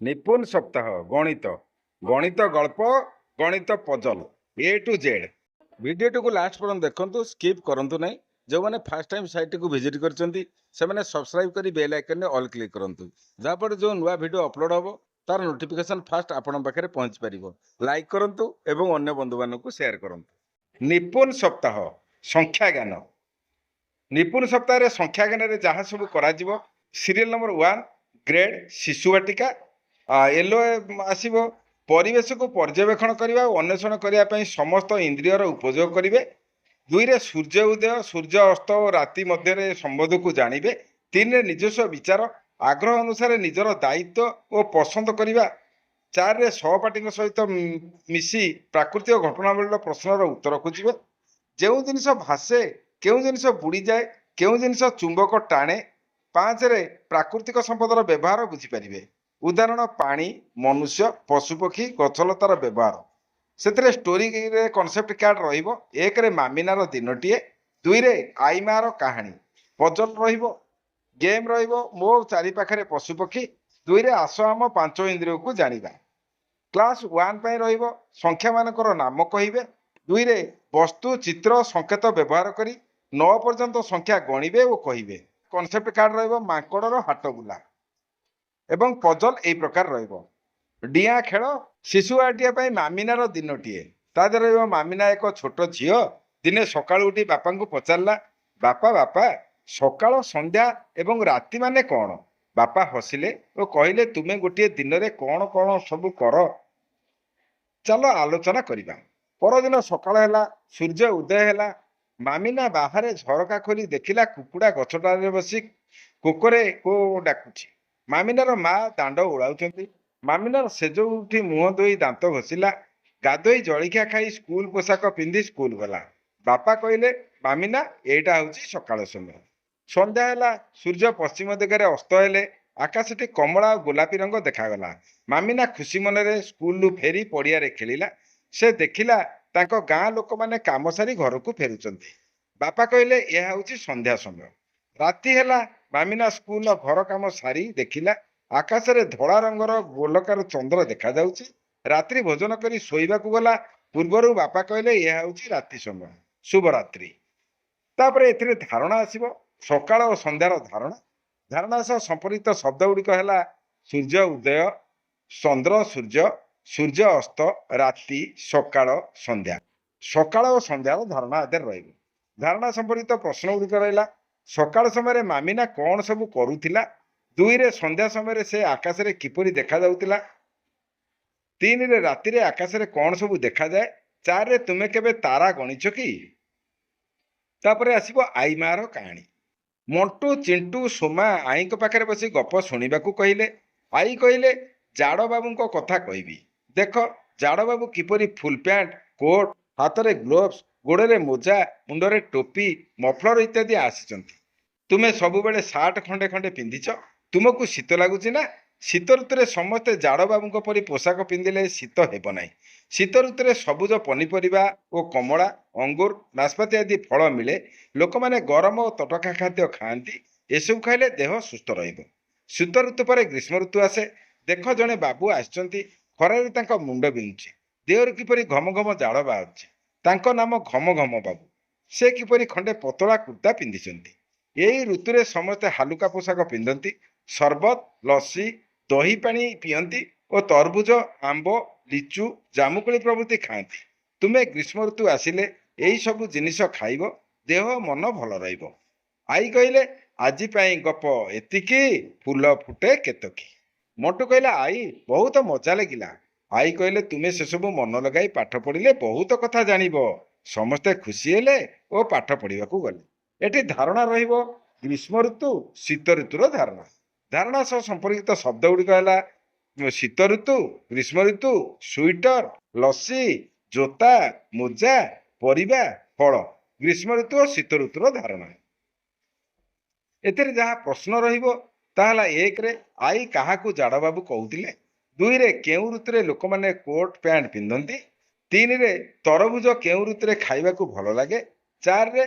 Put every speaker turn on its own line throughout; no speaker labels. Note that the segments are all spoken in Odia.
ନିପୁଣ ସପ୍ତାହ ଗଣିତ ଗଣିତ ଗଳ୍ପ ଗଣିତ ପଜଲ ଏ ଟୁ ଜେଡ୍। ଭିଡ଼ିଓଟିକୁ ଲାଷ୍ଟ ପର୍ଯ୍ୟନ୍ତ ଦେଖନ୍ତୁ, ସ୍କିପ୍ କରନ୍ତୁ ନାହିଁ। ଯେଉଁମାନେ ଫାଷ୍ଟ ଟାଇମ୍ ସାଇଟ୍ଟିକୁ ଭିଜିଟ୍ କରିଛନ୍ତି ସେମାନେ ସବସ୍କ୍ରାଇବ୍ କରି ବେଲ୍ ଆଇକନ୍ରେ ଅଲ୍ କ୍ଲିକ୍ କରନ୍ତୁ, ଯାହାଫଳରେ ଯେଉଁ ନୂଆ ଭିଡ଼ିଓ ଅପଲୋଡ଼ ହେବ ତାର ନୋଟିଫିକେସନ୍ ଫାଷ୍ଟ ଆପଣଙ୍କ ପାଖରେ ପହଞ୍ଚି ପାରିବ। ଲାଇକ୍ କରନ୍ତୁ ଏବଂ ଅନ୍ୟ ବନ୍ଧୁମାନଙ୍କୁ ସେୟାର କରନ୍ତୁ। ନିପୁଣ ସପ୍ତାହ ସଂଖ୍ୟା ଜ୍ଞାନ। ନିପୁଣ ସପ୍ତାହରେ ସଂଖ୍ୟା ଜ୍ଞାନରେ ଯାହା ସବୁ କରାଯିବ, ସିରିଏଲ ନମ୍ବର 1 ଗ୍ରେଡ୍ ଶିଶୁ ବାଟିକା। ଏଲୋ ଆସିବ ପରିବେଶକୁ ପର୍ଯ୍ୟବେକ୍ଷଣ କରିବା ଓ ଅନ୍ୱେଷଣ କରିବା ପାଇଁ ସମସ୍ତ ଇନ୍ଦ୍ରିୟର ଉପଯୋଗ କରିବେ। 2ରେ ସୂର୍ଯ୍ୟ ଉଦୟ ସୂର୍ଯ୍ୟ ଅସ୍ତ ଓ ରାତି ମଧ୍ୟରେ ସମ୍ବନ୍ଧକୁ ଜାଣିବେ। 3ରେ ନିଜସ୍ୱ ବିଚାର ଆଗ୍ରହ ଅନୁସାରେ ନିଜର ଦାୟିତ୍ୱ ଓ ପସନ୍ଦ କରିବା। 4ରେ ସହପାଠୀଙ୍କ ସହିତ ମିଶି ପ୍ରାକୃତିକ ଘଟଣାବଳୀର ପ୍ରଶ୍ନର ଉତ୍ତର ଖୋଜିବେ। ଯେଉଁ ଜିନିଷ ଭାସେ, କେଉଁ ଜିନିଷ ବୁଡ଼ିଯାଏ, କେଉଁ ଜିନିଷ ଚୁମ୍ବକ ଟାଣେ। 5ରେ ପ୍ରାକୃତିକ ସମ୍ପଦର ବ୍ୟବହାର ବୁଝିପାରିବେ। ଉଦାହରଣ ପାଣି, ମନୁଷ୍ୟ, ପଶୁପକ୍ଷୀ, ଗଛଲତାର ବ୍ୟବହାର। ସେଥିରେ ଷ୍ଟୋରିରେ କନସେପ୍ଟ କାର୍ଡ ରହିବ। 1ରେ ମାମିନାର ଦିନଟିଏ, 2ରେ ଆଇମାର କାହାଣୀ, ପଜଲ ରହିବ, ଗେମ୍ ରହିବ ମୋ ଚାରିପାଖରେ ପଶୁପକ୍ଷୀ, 2ରେ ଆସ ଆମ 5 ଇନ୍ଦ୍ରିୟକୁ ଜାଣିବା। କ୍ଲାସ୍ 1 ପାଇଁ ରହିବ ସଂଖ୍ୟାମାନଙ୍କର ନାମ କହିବେ। 2ରେ ବସ୍ତୁ, ଚିତ୍ର, ସଂକେତ ବ୍ୟବହାର କରି 9 ପର୍ଯ୍ୟନ୍ତ ସଂଖ୍ୟା ଗଣିବେ ଓ କହିବେ। କନସେପ୍ଟ କାର୍ଡ ରହିବ ମାଙ୍କଡର ହାଟ ବୁଲା ଏବଂ ପଜଲ ଏଇ ପ୍ରକାର ରହିବ। ଡିଆଁ ଖେଳ ଶିଶୁ ଆଟିଆ ପାଇଁ ମାମିନାର ଦିନଟିଏ। ତା ଦେହରେ ରହିବ ମାମିନା ଏକ ଛୋଟ ଝିଅ। ଦିନେ ସକାଳୁ ଉଠି ବାପାଙ୍କୁ ପଚାରିଲା, ବାପା ବାପା ସକାଳ, ସନ୍ଧ୍ୟା ଏବଂ ରାତି ମାନେ କ'ଣ? ବାପା ହସିଲେ ଓ କହିଲେ, ତୁମେ ଗୋଟିଏ ଦିନରେ କ'ଣ କ'ଣ ସବୁ କର, ଚାଲ ଆଲୋଚନା କରିବା। ପରଦିନ ସକାଳ ହେଲା, ସୂର୍ଯ୍ୟ ଉଦୟ ହେଲା। ମାମିନା ବାହାରେ ଝରକା ଖୋଲି ଦେଖିଲା କୁକୁଡ଼ା ଗଛଟାରେ ବସି କୋକରେ କୋ ଡାକୁଛି। ମାମିନାର ମା ଦାଣ୍ଡ ଓଳାଉଛନ୍ତି। ମାମିନାର ସେଜ ଉଠି ମୁହଁ ଧୋଇ ଦାନ୍ତ ଘଷିଲା। ଗାଧୋଇ ଜଳଖିଆ ଖାଇ ସ୍କୁଲ ପୋଷାକ ପିନ୍ଧି ସ୍କୁଲ ଗଲା। ବାପା କହିଲେ, ମାମିନା ଏଇଟା ହେଉଛି ସକାଳ ସମୟ। ସନ୍ଧ୍ୟା ହେଲା, ସୂର୍ଯ୍ୟ ପଶ୍ଚିମ ଦିଗରେ ଅସ୍ତ ହେଲେ। ଆକାଶଟି କମଳା ଓ ଗୋଲାପୀ ରଙ୍ଗ ଦେଖାଗଲା। ମାମିନା ଖୁସି ମନରେ ସ୍କୁଲରୁ ଫେରି ପଡ଼ିଆରେ ଖେଳିଲା। ସେ ଦେଖିଲା ତାଙ୍କ ଗାଁ ଲୋକମାନେ କାମ ସାରି ଘରକୁ ଫେରୁଛନ୍ତି। ବାପା କହିଲେ, ଏହା ହେଉଛି ସନ୍ଧ୍ୟା ସମୟ। ରାତି ହେଲା, ମାମିନା ସ୍କୁଲର ଘର କାମ ସାରି ଦେଖିଲା ଆକାଶରେ ଧଳା ରଙ୍ଗର ଗୋଲକାର ଚନ୍ଦ୍ର ଦେଖାଯାଉଛି। ରାତ୍ରି ଭୋଜନ କରି ଶୋଇବାକୁ ଗଲା ପୂର୍ବରୁ ବାପା କହିଲେ, ଏହା ହେଉଛି ରାତି ସମୟ, ଶୁଭରାତ୍ରି। ତାପରେ ଏଥିରେ ଧାରଣା ଆସିବ, ସକାଳ ଓ ସନ୍ଧ୍ୟାର ଧାରଣା। ଧାରଣା ସହ ସମ୍ପର୍କିତ ଶବ୍ଦ ଗୁଡ଼ିକ ହେଲା ସୂର୍ଯ୍ୟ ଉଦୟ, ଚନ୍ଦ୍ର ସୂର୍ଯ୍ୟ, ସୂର୍ଯ୍ୟ ଅସ୍ତ, ରାତି, ସକାଳ, ସନ୍ଧ୍ୟା। ସକାଳ ଓ ସନ୍ଧ୍ୟାର ଧାରଣା ଆଦେହରେ ରହିବ। ଧାରଣା ସମ୍ପର୍କିତ ପ୍ରଶ୍ନ ଗୁଡ଼ିକ ରହିଲା, ସକାଳ ସମୟରେ ମାମିନା କ'ଣ ସବୁ କରୁଥିଲା। 2ରେ ସନ୍ଧ୍ୟା ସମୟରେ ସେ ଆକାଶରେ କିପରି ଦେଖାଯାଉଥିଲା। 3ରେ ରାତିରେ ଆକାଶରେ କ'ଣ ସବୁ ଦେଖାଯାଏ। 4ରେ ତୁମେ କେବେ ତାରା ଗଣିଛ କି? ତାପରେ ଆସିବ ଆଇମାର କାହାଣୀ। ମଣ୍ଟୁ, ଚିଣ୍ଟୁ, ସୋମା ଆଈଙ୍କ ପାଖରେ ବସି ଗପ ଶୁଣିବାକୁ କହିଲେ। ଆଈ କହିଲେ, ଜାଡ଼ବାବୁଙ୍କ କଥା କହିବି। ଦେଖ ଜାଡ଼ବାବୁ କିପରି ଫୁଲ ପ୍ୟାଣ୍ଟ, କୋଟ୍, ହାତରେ ଗ୍ଲୋଭ୍ସ, ଗୋଡ଼ରେ ମୋଜା, ମୁଣ୍ଡରେ ଟୋପି, ମଫଲର ଇତ୍ୟାଦି ଆସିଛନ୍ତି। ତୁମେ ସବୁବେଳେ ସାର୍ଟ ଖଣ୍ଡେ ଖଣ୍ଡେ ପିନ୍ଧିଛ। ତୁମକୁ ଶୀତ ଲାଗୁଛି ନା? ଶୀତ ଋତୁରେ ସମସ୍ତେ ଜାଡ଼ବାବୁଙ୍କ ପରି ପୋଷାକ ପିନ୍ଧିଲେ ଶୀତ ହେବ ନାହିଁ। ଶୀତ ଋତୁରେ ସବୁଜ ପନିପରିବା ଓ କମଳା, ଅଙ୍ଗୁର, ନାସପାତି ଆଦି ଫଳ ମିଳେ। ଲୋକମାନେ ଗରମ ଓ ତଟକା ଖାଦ୍ୟ ଖାଆନ୍ତି। ଏସବୁ ଖାଇଲେ ଦେହ ସୁସ୍ଥ ରହିବ। ଶୀତ ଋତୁ ପରେ ଗ୍ରୀଷ୍ମ ଋତୁ ଆସେ। ଦେଖ ଜଣେ ବାବୁ ଆସିଛନ୍ତି। ଖରାରେ ତାଙ୍କ ମୁଣ୍ଡ ବିନ୍ଧୁଛି। ଦେହରୁ କିପରି ଘମ ଘମ ଝାଳ ବାହାରୁଛି। ତାଙ୍କ ନାମ ଘମ ଘମ ବାବୁ। ସେ କିପରି ଖଣ୍ଡେ ପତଳା କୁର୍ତ୍ତା ପିନ୍ଧିଛନ୍ତି। ଏହି ଋତୁରେ ସମସ୍ତେ ହାଲୁକା ପୋଷାକ ପିନ୍ଧନ୍ତି। ସରବତ, ଲସି, ଦହି ପାଣି ପିଅନ୍ତି ଓ ତରଭୁଜ, ଆମ୍ବ, ଲିଚୁ, ଜାମୁକୋଳି ପ୍ରଭୃତି ଖାଆନ୍ତି। ତୁମେ ଗ୍ରୀଷ୍ମ ଋତୁ ଆସିଲେ ଏଇ ସବୁ ଜିନିଷ ଖାଇବ, ଦେହ ମନ ଭଲ ରହିବ। ଆଈ କହିଲେ, ଆଜି ପାଇଁ ଗପ ଏତିକି, ଫୁଲ ଫୁଟେ କେତକୀ। ମଣ୍ଟୁ କହିଲା, ଆଈ ବହୁତ ମଜା ଲାଗିଲା। ଆଈ କହିଲେ, ତୁମେ ସେସବୁ ମନ ଲଗାଇ ପାଠ ପଢ଼ିଲେ ବହୁତ କଥା ଜାଣିବ। ସମସ୍ତେ ଖୁସି ହେଲେ ଓ ପାଠ ପଢ଼ିବାକୁ ଗଲେ। ଏଠି ଧାରଣା ରହିବ ଗ୍ରୀଷ୍ମ ଋତୁ, ଶୀତ ଋତୁର ଧାରଣା। ଧାରଣା ସହ ସମ୍ପର୍କିତ ଶବ୍ଦ ଗୁଡ଼ିକ ହେଲା ଶୀତ ଋତୁ, ଗ୍ରୀଷ୍ମ ଋତୁ, ସୁଇଟର, ଲସି, ଜୋତା, ମୋଜା, ପରିବା, ଫଳ। ଗ୍ରୀଷ୍ମ ଋତୁ ଓ ଶୀତ ଋତୁର ଧାରଣା। ଏଥିରେ ଯାହା ପ୍ରଶ୍ନ ରହିବ ତାହା ହେଲା, 1ରେ ଆଈ କାହାକୁ ଜାଡ଼ବାବୁ କହୁଥିଲେ। 2ରେ କେଉଁ ଋତୁରେ ଲୋକମାନେ କୋଟ୍ ପ୍ୟାଣ୍ଟ ପିନ୍ଧନ୍ତି। 3ରେ ତରଭୁଜ କେଉଁ ଋତୁରେ ଖାଇବାକୁ ଭଲ ଲାଗେ। 4ରେ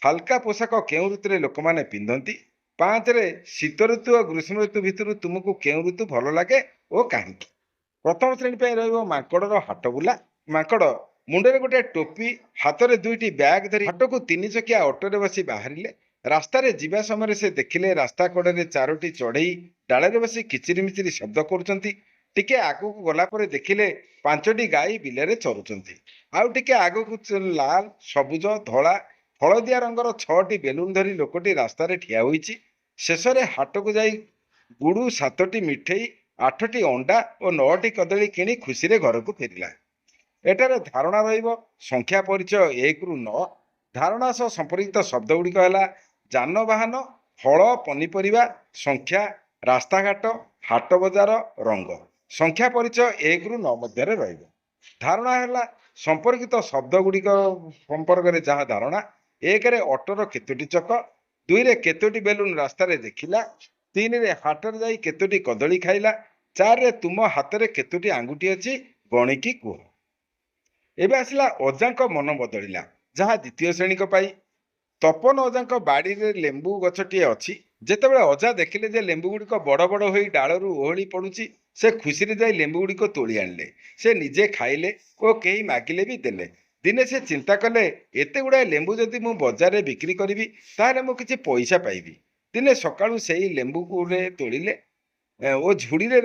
ହାଲକା ପୋଷାକ କେଉଁ ଋତୁରେ ଲୋକମାନେ ପିନ୍ଧନ୍ତି। ପାଞ୍ଚରେ ଶୀତ ଋତୁ ଓ ଗ୍ରୀଷ୍ମ ଋତୁ ଭିତରୁ ତୁମକୁ କେଉଁ ଋତୁ ଭଲ ଲାଗେ ଓ କାହିଁକି? ପ୍ରଥମ ଶ୍ରେଣୀ ପାଇଁ ରହିବ ମାଙ୍କଡର ହାଟ ବୁଲା। ମାଙ୍କଡ ମୁଣ୍ଡରେ ଗୋଟେ ଟୋପି, ହାତରେ ଦୁଇଟି ବ୍ୟାଗ ଧରି ହାଟକୁ 3 ଚକିଆ ଅଟୋରେ ବସି ବାହାରିଲେ। ରାସ୍ତାରେ ଯିବା ସମୟରେ ସେ ଦେଖିଲେ ରାସ୍ତା କଡ଼ରେ 4ଟି ଚଢ଼େଇ ଡାଳରେ ବସି କିଚିରି ମିଚିରି ଶବ୍ଦ କରୁଛନ୍ତି। ଟିକେ ଆଗକୁ ଗଲା ପରେ ଦେଖିଲେ 5ଟି ଗାଈ ବିଲରେ ଚରୁଛନ୍ତି। ଆଉ ଟିକେ ଆଗକୁ ଲାଲ, ସବୁଜ, ଧଳା, ହଳଦିଆ ରଙ୍ଗର 6ଟି ବେଲୁନ ଧରି ଲୋକଟି ରାସ୍ତାରେ ଠିଆ ହୋଇଛି। ଶେଷରେ ହାଟକୁ ଯାଇ ଗୁଡୁ 7ଟି ମିଠେଇ, 8ଟି ଅଣ୍ଡା ଓ 9ଟି କଦଳୀ କିଣି ଖୁସିରେ ଘରକୁ ଫେରିଲା। ଏଠାରେ ଧାରଣା ରହିବ ସଂଖ୍ୟା ପରିଚୟ 1ରୁ 9। ଧାରଣା ସହ ସମ୍ପର୍କିତ ଶବ୍ଦ ଗୁଡ଼ିକ ହେଲା ଯାନବାହନ, ଫଳ, ପନିପରିବା, ସଂଖ୍ୟା, ରାସ୍ତାଘାଟ, ହାଟ ବଜାର, ରଙ୍ଗ। ସଂଖ୍ୟା ପରିଚୟ 1ରୁ 9 ମଧ୍ୟରେ ରହିବ। ଧାରଣା ହେଲା ସମ୍ପର୍କିତ ଶବ୍ଦ ଗୁଡ଼ିକ ସମ୍ପର୍କରେ ଯାହା ଧାରଣା। 1ରେ ଅଟୋର କେତୋଟି ଚକ, 2ରେ କେତୋଟି ବେଲୁନ ରାସ୍ତାରେ ଦେଖିଲା, 3ରେ ହାଟରେ ଯାଇ କେତୋଟି କଦଳୀ ଖାଇଲା, 4ରେ ତୁମ ହାତରେ କେତୋଟି ଆଙ୍ଗୁଠି ଅଛି ଗଣିକି କୁହ। ଏବେ ଆସିଲା ଅଜାଙ୍କ ମନ ବଦଳିଲା, ଯାହା ଦ୍ୱିତୀୟ ଶ୍ରେଣୀଙ୍କ ପାଇଁ। ତପନ ଅଜାଙ୍କ ବାଡ଼ିରେ ଲେମ୍ବୁ ଗଛଟିଏ ଅଛି। ଯେତେବେଳେ ଅଜା ଦେଖିଲେ ଯେ ଲେମ୍ବୁ ଗୁଡ଼ିକ ବଡ଼ ବଡ଼ ହୋଇ ଡାଳରୁ ଓହଳି ପଡୁଛି, ସେ ଖୁସିରେ ଯାଇ ଲେମ୍ବୁ ଗୁଡ଼ିକ ତୋଳି ଆଣିଲେ। ସେ ନିଜେ ଖାଇଲେ ଓ କେହି ମାଗିଲେ ବି ଦେଲେ। ଦିନେ ସେ ଚିନ୍ତା କଲେ, ଏତେ ଗୁଡ଼ାଏ ଲେମ୍ବୁ ଯଦି ମୁଁ ବଜାରରେ ବିକ୍ରି କରିବି, ତାହେଲେ ମୁଁ କିଛି ପଇସା ପାଇବି। ଦିନେ ସକାଳୁ ସେଇ ଲେମ୍ବୁକୁ ତୋଳିଲେ ଓ ଝୁଡ଼ିରେ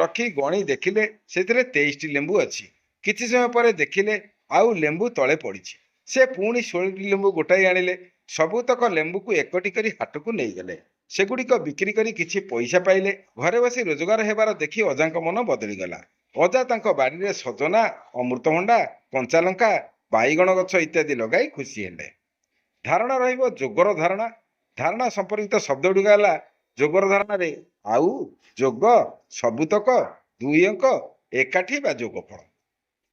ରଖି ଗଣି ଦେଖିଲେ ସେଥିରେ 23ଟି ଲେମ୍ବୁ ଅଛି। କିଛି ସମୟ ପରେ ଦେଖିଲେ ଆଉ ଲେମ୍ବୁ ତଳେ ପଡ଼ିଛି। ସେ ପୁଣି 16ଟି ଲେମ୍ବୁ ଗୋଟାଇ ଆଣିଲେ। ସବୁତକ ଲେମ୍ବୁକୁ ଏକଟି କରି ହାଟକୁ ନେଇଗଲେ। ସେଗୁଡ଼ିକ ବିକ୍ରି କରି କିଛି ପଇସା ପାଇଲେ। ଘରେ ବସି ରୋଜଗାର ହେବାର ଦେଖି ଅଜାଙ୍କ ମନ ବଦଳିଗଲା। ଅଜା ତାଙ୍କ ବାଡ଼ିରେ ସଜନା, ଅମୃତଭଣ୍ଡା, କଞ୍ଚାଲଙ୍କା, ବାଇଗଣ ଗଛ ଇତ୍ୟାଦି ଲଗାଇ ଖୁସି ହେଲେ। ଧାରଣା ରହିବ ଯୋଗର ଧାରଣା। ଧାରଣା ସମ୍ପର୍କିତ ଶବ୍ଦ ଗୁଡ଼ିକ ହେଲା ଯୋଗର ଧାରଣାରେ ଆଉ, ଯୋଗ, ସବୁତକ, 2 ଅଙ୍କ, ଏକାଠି ବା ଯୋଗଫଳ।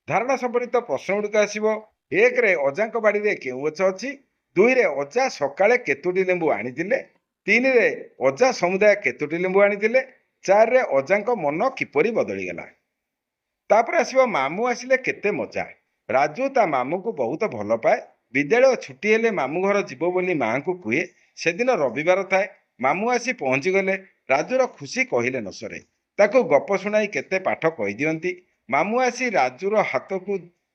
ଧାରଣା ସମ୍ପର୍କିତ ପ୍ରଶ୍ନ ଗୁଡ଼ିକ ଆସିବ। 1ରେ ଅଜାଙ୍କ ବାଡ଼ିରେ କେଉଁ ଗଛ ଅଛି, 2ରେ ଅଜା ସକାଳେ କେତୋଟି ଲେମ୍ବୁ ଆଣିଥିଲେ, 3ରେ ଅଜା ସମୁଦାୟ କେତୋଟି ଲେମ୍ବୁ ଆଣିଥିଲେ, 4ରେ ଅଜାଙ୍କ ମନ କିପରି ବଦଳିଗଲା। ତାପରେ ଆସିବ ମାମୁଁ ଆସିଲେ କେତେ ମଜା। ରାଜୁ ତା ମାମୁଁକୁ ବହୁତ ଭଲ ପାଏ। ବିଦ୍ୟାଳୟ ଛୁଟି ହେଲେ ମାମୁଁ ଘର ଯିବ ବୋଲି ମାଆଙ୍କୁ କୁହେ। ସେଦିନ ରବିବାର ଥାଏ। ମାମୁଁ ଆସି ପହଞ୍ଚିଗଲେ। ରାଜୁର ଖୁସି କହିଲେ ନ ସରେ। ତାକୁ ଗପ ଶୁଣାଇ କେତେ ପାଠ କହିଦିଅନ୍ତି। ମାମୁଁ ଆସି ରାଜୁର ହାତକୁ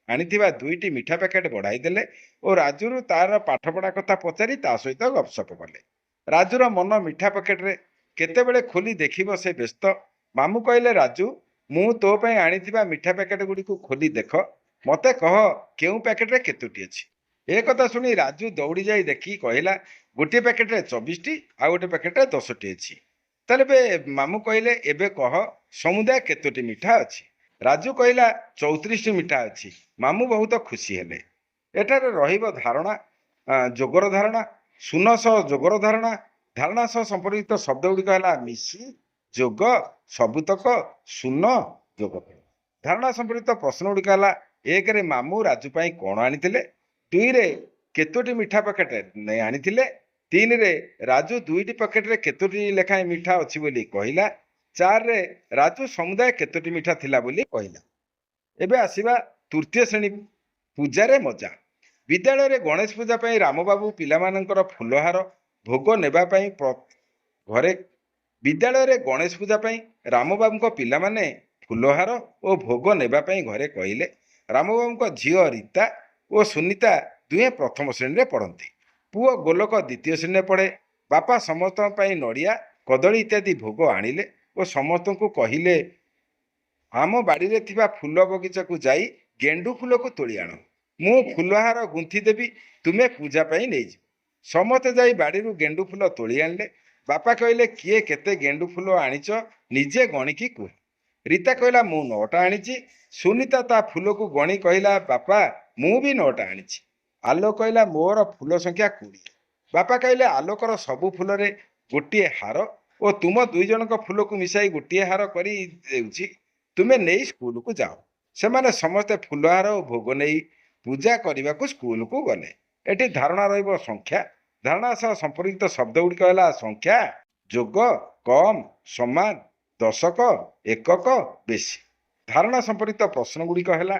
ଆଣିଥିବା 2ଟି ମିଠା ପ୍ୟାକେଟ ବଢ଼ାଇ ଦେଲେ ଓ ରାଜୁରୁ ତାର ପାଠପଢ଼ା କଥା ପଚାରି ତା ସହିତ ଗପସପ କଲେ। ରାଜୁର ମନ ମିଠା ପ୍ୟାକେଟରେ। କେତେବେଳେ ଖୋଲି ଦେଖିବ ସେ ବ୍ୟସ୍ତ। ମାମୁଁ କହିଲେ, ରାଜୁ, ମୁଁ ତୋ ପାଇଁ ଆଣିଥିବା ମିଠା ପ୍ୟାକେଟ ଗୁଡ଼ିକୁ ଖୋଲି ଦେଖ। ମତେ କହ କେଉଁ ପ୍ୟାକେଟରେ କେତୋଟି ଅଛି। ଏ କଥା ଶୁଣି ରାଜୁ ଦୌଡ଼ି ଯାଇ ଦେଖି କହିଲା, ଗୋଟିଏ ପ୍ୟାକେଟରେ 24ଟି, ଆଉ ଗୋଟେ ପ୍ୟାକେଟରେ 10ଟି ଅଛି। ତାହେଲେ ମାମୁଁ କହିଲେ, ଏବେ କହ ସମୁଦାୟ କେତୋଟି ମିଠା ଅଛି। ରାଜୁ କହିଲା, 34ଟି ମିଠା ଅଛି। ମାମୁଁ ବହୁତ ଖୁସି ହେଲେ। ଏଠାରେ ରହିବ ଧାରଣା, ଯୋଗର ଧାରଣା, ଶୂନ ସହ ଯୋଗର ଧାରଣା। ଧାରଣା ସହ ସମ୍ପର୍କିତ ଶବ୍ଦ ଗୁଡ଼ିକ ହେଲା ମିଶି, ଯୋଗ, ସବୁତକ, ଶୂନ, ଯୋଗଫଳ। ଧାରଣା ସମ୍ପର୍କିତ ପ୍ରଶ୍ନ ଗୁଡ଼ିକ ହେଲା 1ରେ ମାମୁଁ ରାଜୁ ପାଇଁ କ'ଣ ଆଣିଥିଲେ, 2ରେ କେତୋଟି ମିଠା ପ୍ୟାକେଟ ଆଣିଥିଲେ, 3ରେ ରାଜୁ 2ଟି ପ୍ୟାକେଟରେ କେତୋଟି ଲେଖାଏଁ ମିଠା ଅଛି ବୋଲି କହିଲା, 4ରେ ରାଜୁ ସମୁଦାୟ କେତୋଟି ମିଠା ଥିଲା ବୋଲି କହିଲା। ଏବେ ଆସିବା ତୃତୀୟ ଶ୍ରେଣୀ, ପୂଜାରେ ମଜା। ବିଦ୍ୟାଳୟରେ ଗଣେଶ ପୂଜା ପାଇଁ ରାମବାବୁ ପିଲାମାନଙ୍କର ଫୁଲହାର ଭୋଗ ନେବା ପାଇଁ ଘରେ ବିଦ୍ୟାଳୟରେ ଗଣେଶ ପୂଜା ପାଇଁ ରାମବାବୁଙ୍କ ପିଲାମାନେ ଫୁଲହାର ଓ ଭୋଗ ନେବା ପାଇଁ ଘରେ କହିଲେ। ରାମବାବୁଙ୍କ ଝିଅ ରୀତା ଓ ସୁନିତା ଦୁହେଁ ପ୍ରଥମ ଶ୍ରେଣୀରେ ପଢ଼ନ୍ତି। ପୁଅ ଗୋଲକ ଦ୍ୱିତୀୟ ଶ୍ରେଣୀରେ ପଢ଼େ। ବାପା ସମସ୍ତଙ୍କ ପାଇଁ ନଡ଼ିଆ, କଦଳୀ ଇତ୍ୟାଦି ଭୋଗ ଆଣିଲେ ଓ ସମସ୍ତଙ୍କୁ କହିଲେ, ଆମ ବାଡ଼ିରେ ଥିବା ଫୁଲ ବଗିଚାକୁ ଯାଇ ଗେଣ୍ଡୁ ଫୁଲକୁ ତୋଳି ଆଣ। ମୁଁ ଫୁଲହାର ଗୁନ୍ଥି ଦେବି, ତୁମେ ପୂଜା ପାଇଁ ନେଇଯିବ। ସମସ୍ତେ ଯାଇ ବାଡ଼ିରୁ ଗେଣ୍ଡୁ ଫୁଲ ତୋଳି ଆଣିଲେ। ବାପା କହିଲେ, କିଏ କେତେ ଗେଣ୍ଡୁ ଫୁଲ ଆଣିଛ ନିଜେ ଗଣିକି କୁହ। ରୀତା କହିଲା, ମୁଁ 9ଟା ଆଣିଛି। ସୁନିତା ତା ଫୁଲକୁ ଗଣି କହିଲା, ବାପା, ମୁଁ ବି 9ଟା ଆଣିଛି। ଆଲୋକ କହିଲା, ମୋର ଫୁଲ ସଂଖ୍ୟା 20। ବାପା କହିଲେ, ଆଲୋକର ସବୁ ଫୁଲରେ ଗୋଟିଏ ହାର ଓ ତୁମ 2 ଜଣଙ୍କ ଫୁଲକୁ ମିଶାଇ ଗୋଟିଏ ହାର କରି ଦେଉଛି। ତୁମେ ନେଇ ସ୍କୁଲକୁ ଯାଅ। ସେମାନେ ସମସ୍ତେ ଫୁଲହାର ଓ ଭୋଗ ନେଇ ପୂଜା କରିବାକୁ ସ୍କୁଲକୁ ଗଲେ। ଏଠି ଧାରଣା ରହିବ ସଂଖ୍ୟା। ଧାରଣା ସହ ସମ୍ପର୍କିତ ଶବ୍ଦ ଗୁଡ଼ିକ ହେଲା ସଂଖ୍ୟା, ଯୋଗ, କମ୍, ସମାନ, ଦଶକ, ଏକକ, ବେଶୀ। ଧାରଣା ସମ୍ପର୍କିତ ପ୍ରଶ୍ନ ଗୁଡ଼ିକ ହେଲା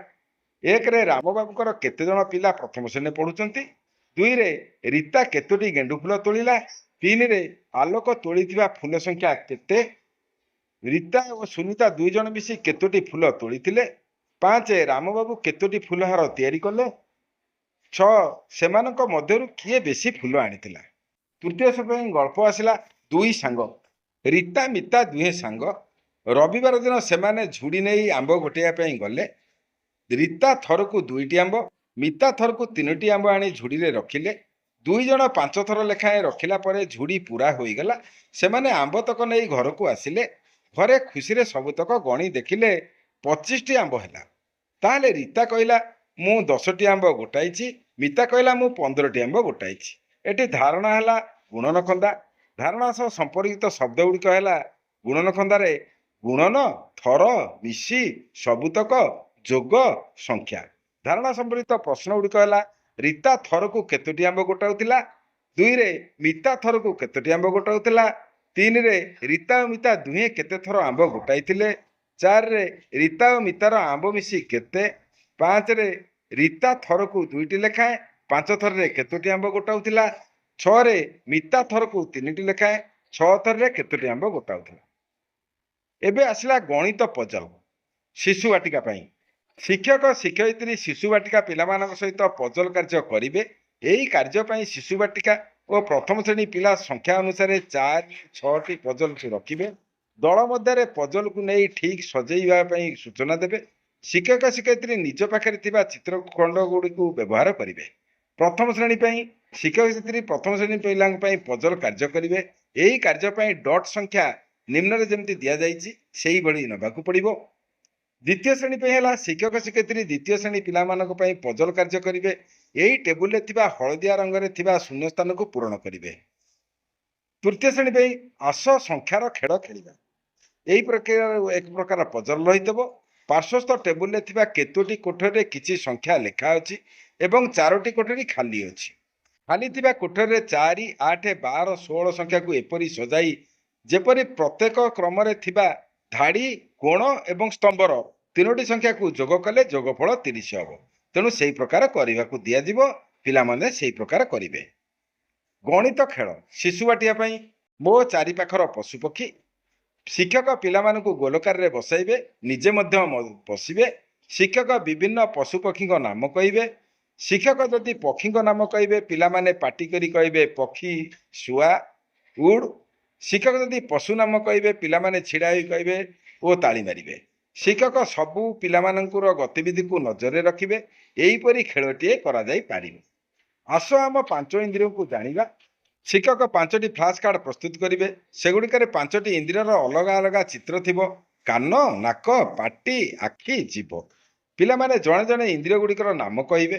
1ରେ ରାମବାବୁଙ୍କର କେତେ ଜଣ ପିଲା ପ୍ରଥମ ଶ୍ରେଣୀରେ ପଢ଼ୁଛନ୍ତି, 2ରେ ରୀତା କେତୋଟି ଗେଣ୍ଡୁ ଫୁଲ ତୋଳିଲା, 3 ରେ ଆଲୋକ ତୋଳିଥିବା ଫୁଲ ସଂଖ୍ୟା କେତେ? ରୀତା ଓ ସୁନିତା 2 ଜଣ ମିଶି କେତୋଟି ଫୁଲ ତୋଳିଥିଲେ? 5 ରାମବାବୁ କେତୋଟି ଫୁଲହାର ତିଆରି କଲେ? 6 ସେମାନଙ୍କ ମଧ୍ୟରୁ କିଏ ବେଶୀ ଫୁଲ ଆଣିଥିଲା? ତୃତୀୟ ପାଇଁ ଗଳ୍ପ ଆସିଲା ଦୁଇ ସାଙ୍ଗ। ରୀତା ମିତା ଦୁହେଁ ସାଙ୍ଗ। ରବିବାର ଦିନ ସେମାନେ ଝୁଡ଼ି ନେଇ ଆମ୍ବ ଗୋଟେଇବା ପାଇଁ ଗଲେ। ରୀତା ଥରକୁ 2ଟି ଆମ୍ବ, ମିତା ଥରକୁ 3ଟି ଆମ୍ବ ଆଣି ଝୁଡ଼ିରେ ରଖିଲେ। 2 ଜଣ 5 ଥର ଲେଖାଏଁ ରଖିଲା ପରେ ଝୁଡ଼ି ପୁରା ହୋଇଗଲା। ସେମାନେ ଆମ୍ବତକ ନେଇ ଘରକୁ ଆସିଲେ। ଘରେ ଖୁସିରେ ସବୁତକ ଗଣି ଦେଖିଲେ 25ଟି ଆମ୍ବ ହେଲା। ତାହେଲେ ରୀତା କହିଲା ମୁଁ 10ଟି ଆମ୍ବ ଗୋଟାଇଛି, ମିତା କହିଲା ମୁଁ 15ଟି ଆମ୍ବ ଗୋଟାଇଛି। ଏଠି ଧାରଣା ହେଲା ଗୁଣନଖନ୍ଦା। ଧାରଣା ସହ ସମ୍ପର୍କିତ ଶବ୍ଦ ଗୁଡ଼ିକ ହେଲା ଗୁଣନଖନ୍ଦାରେ ଗୁଣନ, ଥର, ମିଶି, ସବୁତକ, ଯୋଗ, ସଂଖ୍ୟା। ଧାରଣା ସମ୍ପର୍କିତ ପ୍ରଶ୍ନ ଗୁଡ଼ିକ ହେଲା ରୀତା ଥରକୁ କେତୋଟି ଆମ୍ବ ଗୋଟାଉଥିଲା? 2ରେ ମିତା ଥରକୁ କେତୋଟି ଆମ୍ବ ଗୋଟାଉଥିଲା? 3ରେ ରୀତା ଓ ମିତା ଦୁହେଁ କେତେ ଥର ଆମ୍ବ ଗୋଟାଇଥିଲେ? 4ରେ ରୀତା ଓ ମିତାର ଆମ୍ବ ମିଶି କେତେ? 5ରେ ରୀତା ଥରକୁ 2ଟି ଲେଖାଏଁ 5 ଥରରେ କେତୋଟି ଆମ୍ବ ଗୋଟାଉଥିଲା? 6ରେ ମିତା ଥରକୁ 3ଟି ଲେଖାଏଁ 6 ଥରରେ କେତୋଟି ଆମ୍ବ ଗୋଟାଉଥିଲା? ଏବେ ଆସିଲା ଗଣିତ ପଜଲ ଶିଶୁ ବାଟିକା ପାଇଁ। ଶିକ୍ଷକ ଶିକ୍ଷୟିତ୍ରୀ ଶିଶୁ ବାଟିକା ପିଲାମାନଙ୍କ ସହିତ ପଜଲ କାର୍ଯ୍ୟ କରିବେ। ଏହି କାର୍ଯ୍ୟ ପାଇଁ ଶିଶୁ ବାଟିକା ଓ ପ୍ରଥମ ଶ୍ରେଣୀ ପିଲା ସଂଖ୍ୟା ଅନୁସାରେ 4-6ଟି ପଜଲ ରଖିବେ। ଦଳ ମଧ୍ୟରେ ପଜଲକୁ ନେଇ ଠିକ୍ ସଜେଇବା ପାଇଁ ସୂଚନା ଦେବେ। ଶିକ୍ଷକ ଶିକ୍ଷୟିତ୍ରୀ ନିଜ ପାଖରେ ଥିବା ଚିତ୍ରଖଣ୍ଡ ଗୁଡ଼ିକୁ ବ୍ୟବହାର କରିବେ। ପ୍ରଥମ ଶ୍ରେଣୀ ପାଇଁ ଶିକ୍ଷକ ଶିକ୍ଷୟିତ୍ରୀ ପ୍ରଥମ ଶ୍ରେଣୀ ପିଲାଙ୍କ ପାଇଁ ପଜଲ କାର୍ଯ୍ୟ କରିବେ। ଏହି କାର୍ଯ୍ୟ ପାଇଁ ଡଟ୍ ସଂଖ୍ୟା ନିମ୍ନରେ ଯେମିତି ଦିଆଯାଇଛି ସେଇଭଳି ନେବାକୁ ପଡ଼ିବ। ଦ୍ୱିତୀୟ ଶ୍ରେଣୀ ପାଇଁ ହେଲା ଶିକ୍ଷକ ଶିକ୍ଷୟିତ୍ରୀ ଦ୍ୱିତୀୟ ଶ୍ରେଣୀ ପିଲାମାନଙ୍କ ପାଇଁ ପଜଲ କାର୍ଯ୍ୟ କରିବେ। ଏହି ଟେବୁଲରେ ଥିବା ହଳଦିଆ ରଙ୍ଗରେ ଥିବା ଶୂନ୍ୟ ସ୍ଥାନକୁ ପୂରଣ କରିବେ। ତୃତୀୟ ଶ୍ରେଣୀ ପାଇଁ ଆସ ସଂଖ୍ୟାର ଖେଳ ଖେଳିବା। ଏହି ଏକ ପ୍ରକାର ପଜଲ ରହିଥିବ। ପାର୍ଶ୍ୱସ୍ଥ ଟେବୁଲରେ ଥିବା କେତୋଟି କୋଠରୀରେ କିଛି ସଂଖ୍ୟା ଲେଖା ଅଛି ଏବଂ 4ଟି କୋଠରୀ ଖାଲି ଅଛି। ଖାଲି ଥିବା କୋଠରୀରେ 4, 8, 12, 16 ସଂଖ୍ୟାକୁ ଏପରି ସଜାଇ ଯେପରି ପ୍ରତ୍ୟେକ କ୍ରମରେ ଥିବା ଧାଡ଼ି, କୋଣ ଏବଂ ସ୍ତମ୍ଭର 3ଟି ସଂଖ୍ୟାକୁ ଯୋଗ କଲେ ଯୋଗଫଳ 30 ହେବ। ତେଣୁ ସେହି ପ୍ରକାର କରିବାକୁ ଦିଆଯିବ। ପିଲାମାନେ ସେହି ପ୍ରକାର କରିବେ। ଗଣିତ ଖେଳ ଶିଶୁ ବାଟିବା ପାଇଁ ମୋ ଚାରିପାଖର ପଶୁପକ୍ଷୀ। ଶିକ୍ଷକ ପିଲାମାନଙ୍କୁ ଗୋଲକାରରେ ବସାଇବେ, ନିଜେ ମଧ୍ୟ ବସିବେ। ଶିକ୍ଷକ ବିଭିନ୍ନ ପଶୁପକ୍ଷୀଙ୍କ ନାମ କହିବେ। ଶିକ୍ଷକ ଯଦି ପକ୍ଷୀଙ୍କ ନାମ କହିବେ ପିଲାମାନେ ପାଟି କରି କହିବେ ପକ୍ଷୀ, ଶୁଆ, ଉଡ୍। ଶିକ୍ଷକ ଯଦି ପଶୁ ନାମ କହିବେ ପିଲାମାନେ ଛିଡ଼ା ହୋଇ କହିବେ ଓ ତାଳି ମାରିବେ। ଶିକ୍ଷକ ସବୁ ପିଲାମାନଙ୍କର ଗତିବିଧିକୁ ନଜରରେ ରଖିବେ। ଏହିପରି ଖେଳଟିଏ କରାଯାଇପାରିବ। ଆସ ଆମ 5 ଇନ୍ଦ୍ରିୟକୁ ଜାଣିବା। ଶିକ୍ଷକ 5ଟି ଫ୍ଲାସ୍ କାର୍ଡ଼ ପ୍ରସ୍ତୁତ କରିବେ। ସେଗୁଡ଼ିକରେ 5ଟି ଇନ୍ଦ୍ରିୟର ଅଲଗା ଅଲଗା ଚିତ୍ର ଥିବ। କାନ, ନାକ, ପାଟି, ଆଖି, ଜିଭ। ପିଲାମାନେ ଜଣେ ଜଣେ ଇନ୍ଦ୍ରିୟ ଗୁଡ଼ିକର ନାମ କହିବେ।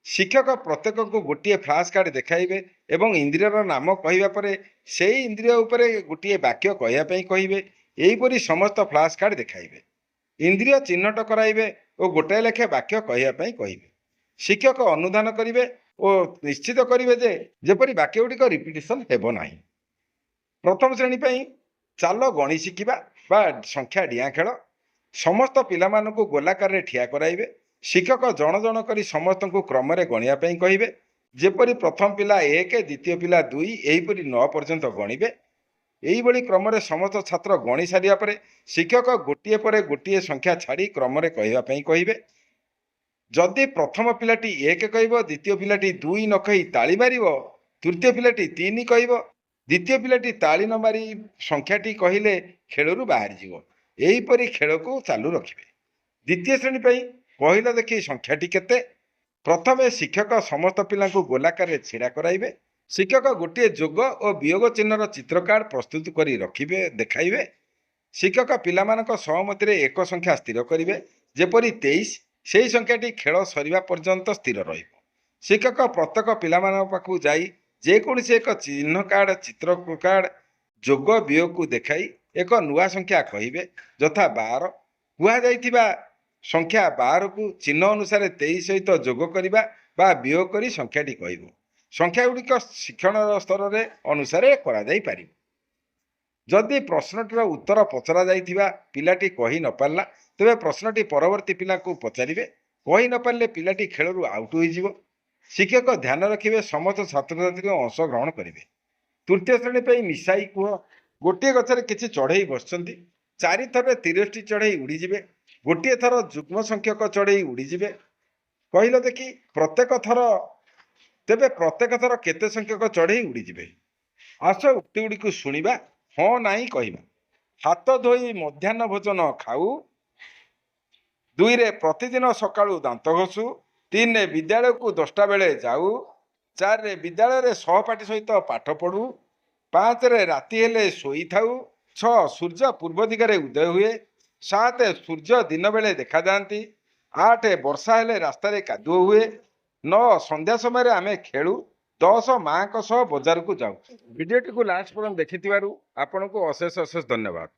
ଶିକ୍ଷକ ପ୍ରତ୍ୟେକଙ୍କୁ ଗୋଟିଏ ଫ୍ଲାସ୍ କାର୍ଡ଼ ଦେଖାଇବେ ଏବଂ ଇନ୍ଦ୍ରିୟର ନାମ କହିବା ପରେ ସେହି ଇନ୍ଦ୍ରିୟ ଉପରେ ଗୋଟିଏ ବାକ୍ୟ କହିବା ପାଇଁ କହିବେ। ଏହିପରି ସମସ୍ତ ଫ୍ଲାସ୍ କାର୍ଡ଼ ଦେଖାଇବେ। ଇନ୍ଦ୍ରିୟ ଚିହ୍ନଟ କରାଇବେ ଓ ଗୋଟାଏ ଲେଖେ ବାକ୍ୟ କହିବା ପାଇଁ କହିବେ। ଶିକ୍ଷକ ଅନୁଧ୍ୟାନ କରିବେ ଓ ନିଶ୍ଚିତ କରିବେ ଯେ ଯେପରି ବାକ୍ୟ ଗୁଡ଼ିକ ରିପିଟିସନ୍ ହେବ ନାହିଁ। ପ୍ରଥମ ଶ୍ରେଣୀ ପାଇଁ ଚାଲ ଗଣି ଶିଖିବା ବା ସଂଖ୍ୟା ଡିଆଁ ଖେଳ। ସମସ୍ତ ପିଲାମାନଙ୍କୁ ଗୋଲାକାରରେ ଠିଆ କରାଇବେ। ଶିକ୍ଷକ ଜଣ ଜଣ କରି ସମସ୍ତଙ୍କୁ କ୍ରମରେ ଗଣିବା ପାଇଁ କହିବେ। ଯେପରି ପ୍ରଥମ ପିଲା 1, ଦ୍ୱିତୀୟ ପିଲା 2, ଏହିପରି 9 ପର୍ଯ୍ୟନ୍ତ ଗଣିବେ। ଏହିଭଳି କ୍ରମରେ ସମସ୍ତ ଛାତ୍ର ଗଣି ସାରିବା ପରେ ଶିକ୍ଷକ ଗୋଟିଏ ପରେ ଗୋଟିଏ ସଂଖ୍ୟା ଛାଡ଼ି କ୍ରମରେ କହିବା ପାଇଁ କହିବେ। ଯଦି ପ୍ରଥମ ପିଲାଟି 1 କହିବ, ଦ୍ୱିତୀୟ ପିଲାଟି 2 ନ କହି ତାଳି ମାରିବ, ତୃତୀୟ ପିଲାଟି 3 କହିବ। ଦ୍ୱିତୀୟ ପିଲାଟି ତାଳି ନ ମାରି ସଂଖ୍ୟାଟି କହିଲେ ଖେଳରୁ ବାହାରିଯିବ। ଏହିପରି ଖେଳକୁ ଚାଲୁ ରଖିବେ। ଦ୍ୱିତୀୟ ଶ୍ରେଣୀ ପାଇଁ କହିଲ ଦେଖି ସଂଖ୍ୟାଟି କେତେ? ପ୍ରଥମେ ଶିକ୍ଷକ ସମସ୍ତ ପିଲାଙ୍କୁ ଗୋଲାକାରରେ ଛିଡ଼ା କରାଇବେ। ଶିକ୍ଷକ ଗୋଟିଏ ଯୋଗ ଓ ବିୟୋଗ ଚିହ୍ନର ଚିତ୍ର କାର୍ଡ଼ ପ୍ରସ୍ତୁତ କରି ରଖିବେ ଦେଖାଇବେ। ଶିକ୍ଷକ ପିଲାମାନଙ୍କ ସହମତିରେ ଏକ ସଂଖ୍ୟା ସ୍ଥିର କରିବେ, ଯେପରି 23। ସେହି ସଂଖ୍ୟାଟି ଖେଳ ସରିବା ପର୍ଯ୍ୟନ୍ତ ସ୍ଥିର ରହିବ। ଶିକ୍ଷକ ପ୍ରତ୍ୟେକ ପିଲାମାନଙ୍କ ପାଖକୁ ଯାଇ ଯେକୌଣସି ଏକ ଚିହ୍ନ କାର୍ଡ଼ ଚିତ୍ର କାର୍ଡ଼ ଯୋଗ ବିୟୋଗକୁ ଦେଖାଇ ଏକ ନୂଆ ସଂଖ୍ୟା କହିବେ, ଯଥା 12। କୁହାଯାଇଥିବା ସଂଖ୍ୟା 12କୁ ଚିହ୍ନ ଅନୁସାରେ 23 ସହିତ ଯୋଗ କରିବା ବା ବିୟୋଗ କରି ସଂଖ୍ୟାଟି କହିବ। ସଂଖ୍ୟା ଗୁଡ଼ିକ ଶିକ୍ଷଣ ସ୍ତରରେ ଅନୁସାରେ କରାଯାଇପାରିବ। ଯଦି ପ୍ରଶ୍ନଟିର ଉତ୍ତର ପଚରା ଯାଇଥିବା ପିଲାଟି କହି ନ ପାରିଲା, ତେବେ ପ୍ରଶ୍ନଟି ପରବର୍ତ୍ତୀ ପିଲାକୁ ପଚାରିବେ। କହି ନ ପାରିଲେ ପିଲାଟି ଖେଳରୁ ଆଉଟ୍ ହୋଇଯିବ। ଶିକ୍ଷକ ଧ୍ୟାନ ରଖିବେ ସମସ୍ତ ଛାତ୍ରଛାତ୍ରୀ ଅଂଶଗ୍ରହଣ କରିବେ। ତୃତୀୟ ଶ୍ରେଣୀ ପାଇଁ ମିଶାଇ କୁହ। ଗୋଟିଏ ଗଛରେ କିଛି ଚଢ଼େଇ ବସିଛନ୍ତି। 4 ଥରରେ 30ଟି ଚଢ଼େଇ ଉଡ଼ିଯିବେ। ଗୋଟିଏ ଥର ଯୁଗ୍ମ ସଂଖ୍ୟକ ଚଢ଼େଇ ଉଡ଼ିଯିବେ। କହିଲ ଦେଖି ପ୍ରତ୍ୟେକ ଥର କେତେ ସଂଖ୍ୟକ ଚଢ଼େଇ ଉଡ଼ିଯିବେ? ଆସ ଉକ୍ତି ଗୁଡ଼ିକୁ ଶୁଣିବା, ହଁ ନାହିଁ କହିବା। ହାତ ଧୋଇ ମଧ୍ୟାହ୍ନ ଭୋଜନ ଖାଉ। 2ରେ ପ୍ରତିଦିନ ସକାଳୁ ଦାନ୍ତ ଘଷୁ। 3ରେ ବିଦ୍ୟାଳୟକୁ 10ଟା ବେଳେ ଯାଉ। 4ରେ ବିଦ୍ୟାଳୟରେ ସହପାଠୀ ସହିତ ପାଠ ପଢୁ। 5ରେ ରାତି ହେଲେ ଶୋଇଥାଉ। 6 ସୂର୍ଯ୍ୟ ପୂର୍ବ ଦିଗରେ ଉଦୟ ହୁଏ। 7 ସୂର୍ଯ୍ୟ ଦିନ ବେଳେ ଦେଖାଯାଆନ୍ତି। 8 ବର୍ଷା ହେଲେ ରାସ୍ତାରେ କାଦୁଅ ହୁଏ। 9 ସନ୍ଧ୍ୟା ସମୟରେ ଆମେ ଖେଳୁ। 10 ମାଙ୍କ ସହ ବଜାରକୁ ଯାଉ। ଭିଡିଓଟିକୁ ଲାଷ୍ଟ ପର୍ଯ୍ୟନ୍ତ ଦେଖିଥିବାରୁ ଆପଣଙ୍କୁ ଅଶେଷ ଅଶେଷ ଧନ୍ୟବାଦ।